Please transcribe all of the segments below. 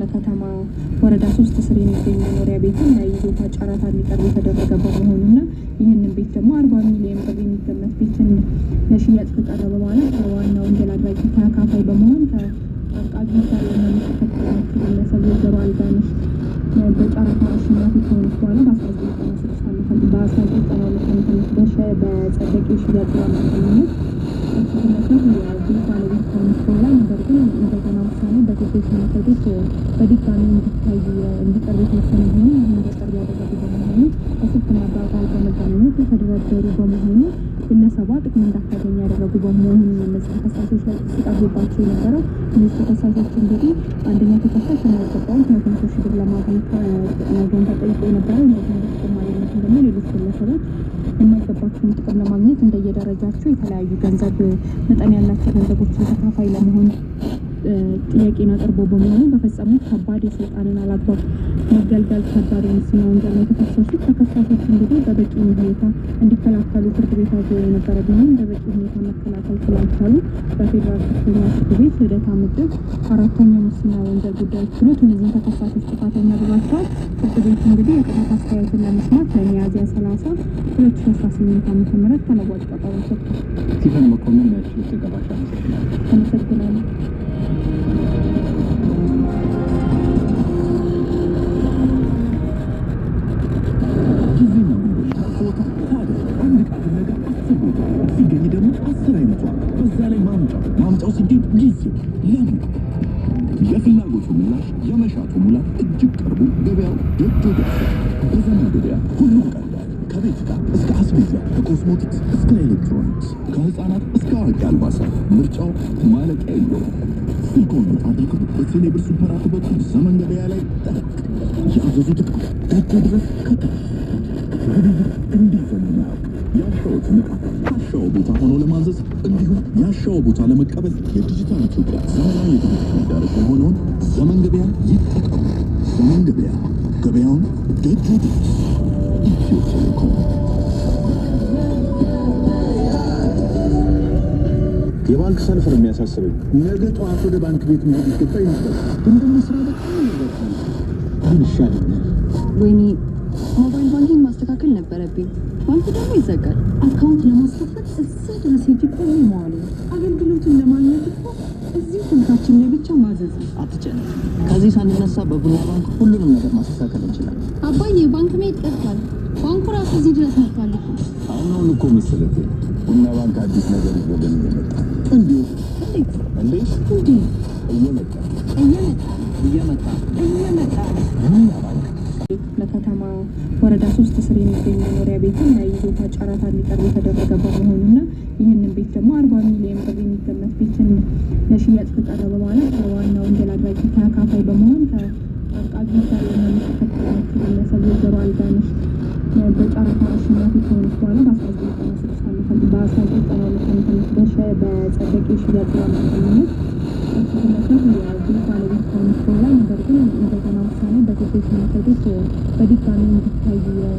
ለከተማ ወረዳ 3 ስር የሚገኝ መኖሪያ ቤትን ለይዞታ ጨረታ እንዲቀርብ የተደረገ በመሆኑና ይህንን ቤት ደግሞ 40 ሚሊዮን ብር የሚገመት ቤትን ለሽያጭ ከቀረበ በኋላ ከዋና ወንጀል አድራጊ ተካፋይ በመሆን ከአቃቢ ጋር የሚተከተላቸው ግለሰብ ወይዘሮ አልጋነሽ በጨረታ አሸናፊ ከሆነች በኋላ በ1992 በጸደቀ የሽያጭ አማካኝነት የቤት ባለቤት ከሆነች በኋላ ነገር ግን እንደገና ውሳኔ በግዴታ መሰረት በድጋሚ እንዲቀርብ የተወሰነ ቢሆን ይህን እንዲቀርብ ያደረጉ በመሆኑ በስልክና በአካል በመገናኘት የተደረደሩ በመሆኑ ግለሰቧ ጥቅም እንዳታገኝ ያደረጉ በመሆኑ እነዚህ ተከሳሾች ላይ ሲቀርቡባቸው የነበረው እነዚህ ተከሳሾች እንግዲህ አንደኛ ተከሳሽ የማይገባውን 200 ሺህ ብር ለማግኘት ነገን ተጠይቆ የነበረው እነዚህ በተጨማሪነት ደግሞ ሌሎች ግለሰቦች የማይገባቸውን ጥቅም ለማግኘት እንደየደረጃቸው የተለያዩ ገንዘብ መጠን ያላቸው ገንዘቦችን ተካፋይ ለመሆን ጥያቄን አቅርቦ በመሆኑ በፈጸሙት ከባድ የስልጣንን አላግባብ መገልገል ከባድ የሙስና ወንጀል ነው የተከሰሱት። ተከሳሾች እንግዲህ በበቂ ሁኔታ እንዲከላከሉ ፍርድ ቤት አዞ የነበረ ቢሆንም በበቂ ሁኔታ መከላከል ስላልቻሉ በፌዴራል ከፍተኛ ፍርድ ቤት ልደታ ምድብ 4ኛ ሙስና ወንጀል ጉዳዮች ችሎት እነዚህን ተከሳሾች ጥፋተኛ ብሏቸዋል። ፍርድ ቤቱ እንግዲህ የቅጣት አስተያየትን ለመስማት ለሚያዝያ 30 2018 ዓ.ም ተለዋጭ ቀጠሮ ሰጥቷል። ሲፈን መኮንን ያችሉት ተቀባሻ አመሰግናለሁ። ሲገኝ ደግሞ 10 አይነቷ በዛ ላይ ማምጫው ሲገኝ ጊዜው ለምን የፍላጎቱ ምላሽ የመሻቱ ሙላት እጅግ ቀርቦ ገበያው ደጆ ደርሷል። በዘመን ገበያ ሁሉም ቀርቧል። ከቤት ዕቃ እስከ አስቤዛ፣ ከኮስሞቲክስ እስከ ኤሌክትሮኒክስ፣ ከህፃናት እስከ አዋቂ አልባሳት ምርጫው ማለቂያ የለውም። ስልክዎን አድርገው በቴሌብር ሱፐር አፕ በኩል ዘመን ገበያ ላይ ጠቅ ያዘዙት ዕቃ ደጆ ድረስ ከተፍ እንዲህ ዘመናዊ ያሻዎትን ዕቃ ካሻው ቦታ ሆኖ ለማዘዝ እንዲሁም ያሻው ቦታ ለመቀበል የዲጂታል ኢትዮጵያ ዘመናዊ የባንክ መዳረሻ የሆነውን ዘመን ገበያ ይጠቀሙ። ዘመን ገበያ ገበያውን ደጁ ድረስ። ኢትዮ ቴሌኮም። የባንክ ሰልፍ ነው የሚያሳስበኝ። ነገ ጠዋት ወደ ባንክ ቤት መሄድ ይገባኝ ነበር፣ ግን ደግሞ ስራ በጣም ይበዛል። ምን ይሻለኛል? ወይኔ ሞባይል ባንኪንግ ማስተካከል ነበረብኝ። ባንኩ ደግሞ ይዘጋል። አካውንት ለማስከፈት እዛ ድረስ ሄጄ ቆሜ መዋል ነው። አገልግሎቱን ለማግኘት እኮ እዚህ ስልካችን ላይ ብቻ ማዘዝ ነው። አትጨነቅ። ከዚህ ሳንነሳ በቡና ባንክ ሁሉንም ነገር ማስተካከል እንችላለን። አባዬ ባንክ መሄድ ቀርቷል። ባንኩ ራሱ እዚህ ድረስ መጥቷል እኮ። አሁን እኮ መሰለህ ቡና ባንክ አዲስ ነገር ይዞልን እየመጣ እንዴት እየመጣ ቡና ባንክ ለከተማ ወረዳ 3 ስር የሚገኝ መኖሪያ ቤትን ለይዞታ ጨረታ እንዲቀርብ የተደረገ በመሆኑና ይህንን ቤት ደግሞ 40 ሚሊዮን ብር የሚገመት ቤትን ለሽያጭ ከቀረበ በኋላ ከዋና ወንጀል አድራጊ ተካፋይ በመሆን ከአቃቢ ጋር የሚተከተላቸው ግለሰብ ወይዘሮ አልጋነሽ በጨረታ አሸናፊ ከሆነች በኋላ በ1992 በጸደቀ የሽያጭ አማካኝነት ግለሰብ የቤት ባለቤት ከሆነች በኋላ ነገር ግን እንደገና ውሳኔ በግዴታ መሰረት በድጋሚ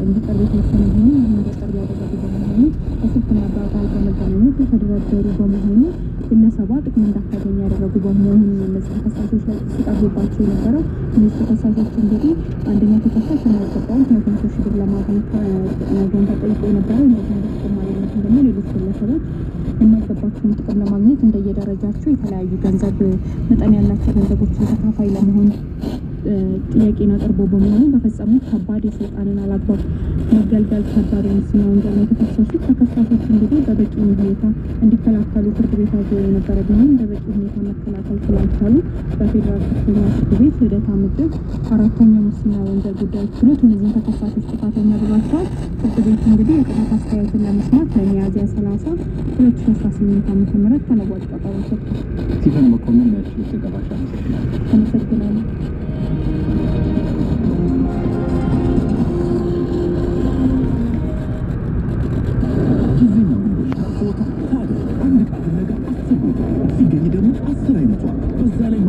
እንዲቀርብ የተወሰነ ቢሆን ይህን እንዲቀርብ ያደረጉ በመሆኑ በስልክና በአካል በመገናኘት የተደረደሩ በመሆኑ ግለሰቧ ጥቅም እንዳታገኝ ያደረጉ በመሆኑ እነዚህ ተከሳሾች ላይ ሲቀርቡባቸው የነበረው እነዚህ ተከሳሾች እንግዲህ አንደኛ ተከሳሽ የማይገባውን 200 ሺህ ብር ለማግኘት ነገን ተጠይቆ የነበረው እነዚህ በተጨማሪነት ደግሞ ሌሎች ግለሰቦች የማይገባቸውን ጥቅም ለማግኘት እንደየደረጃቸው የተለያዩ ገንዘብ መጠን ያላቸው ገንዘቦችን ተካፋይ ለመሆን ጥያቄን አቅርቦ በመሆኑ በፈጸሙት ከባድ የስልጣንን አላግባብ መገልገል ከባድ የሙስና ወንጀል ነው የተከሰሱት። ተከሳሾች እንግዲህ በበቂ ሁኔታ እንዲከላከሉ ፍርድ ቤት አዞ የነበረ ቢሆንም በበቂ ሁኔታ መከላከል ስላልቻሉ በፌዴራል ከፍተኛ ፍርድ ቤት ልደታ ምድብ 4ኛ ሙስና ወንጀል ጉዳዮች ችሎት እነዚህን ተከሳሾች ጥፋተኛ ብሏቸዋል። ፍርድ ቤቱ እንግዲህ የቅጣት አስተያየትን ለመስማት ለሚያዝያ 30 2018 ዓ.ም ተለዋጭ ቀጠሮ ሰጥቷል። ሲፈን መኮንን ያችሉት ተቀባሻ አመሰግናለሁ። ሲገኝ ደግሞ 10 አይነቷ በዛ ላይ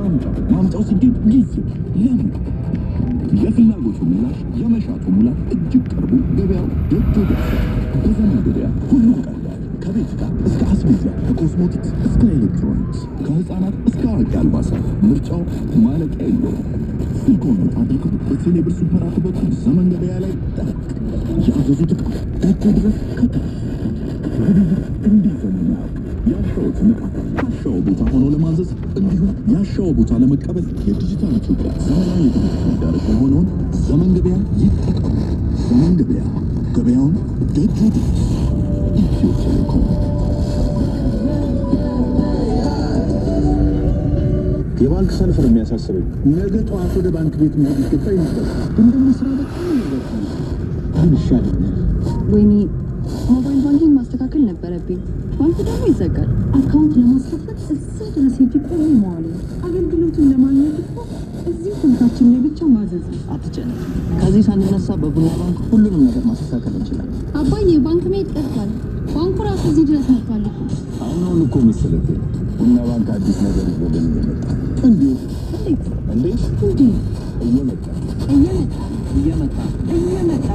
ማምጫው ሲገኝ ጊዜው ለምን የፍላጎቱ ምላሽ የመሻቱ ሙላት እጅግ ቀርቦ ገበያው ደጆ ደርሷል። በዘመን ገበያ ሁሉም ቀርቧል። ከቤት ዕቃ እስከ አስቤዛ፣ ከኮስሞቲክስ እስከ ኤሌክትሮኒክስ፣ ከህፃናት እስከ አዋቂ አልባሳት ምርጫው ማለቂያ የለውም። በቴሌብር ሱፐር አፕ በኩል ዘመን ገበያ ላይ ያዘዙት ዕቃ ደጅ ድረስ እንዲህ ዘመናዊ ያሻዎትን ዕቃ ካሻው ቦታ ሆኖ ለማዘዝ እንዲሁም ያሻው ቦታ ለመቀበል የዲጂታል ኢትዮጵያ ዘመናዊ የባንክ መዳረሻ የሆነውን ዘመን ገበያ ይጠቀሙ። ዘመን ገበያ፣ ገበያውን ደጅ ድረስ። ኢትዮ ቴሌኮም። የባንክ ሰልፍ ነው የሚያሳስበኝ። ነገ ጠዋት ወደ ባንክ ቤት መሄድ ይገባኝ ነበር፣ ግን ደግሞ ስራ በጣም ይበዛል። ምን ይሻለኛል? ወይኔ ሞባይል ባንኪንግ ማስተካከል ነበረብኝ። ባንኩ ደግሞ ይዘጋል። አካውንት ለማስከፈት እዛ ድረስ ሄጄ ቆሜ መዋል ነው። አገልግሎቱን ለማግኘት እኮ እዚሁ ስልካችን ላይ ብቻ ማዘዝ ነው። አትጨነቅ። ከዚህ ሳንነሳ በቡና ባንክ ሁሉንም ነገር ማስተካከል እንችላለን። አባዬ ባንክ መሄድ ቀርቷል። ባንኩ ራሱ እዚህ ድረስ መጥቷል እኮ። አሁን እኮ መሰለህ ቡና ባንክ አዲስ ነገር ይዞልን እየመጣ እንዴት እንዴት እንዴ እየመጣ እየመጣ እየመጣ እየመጣ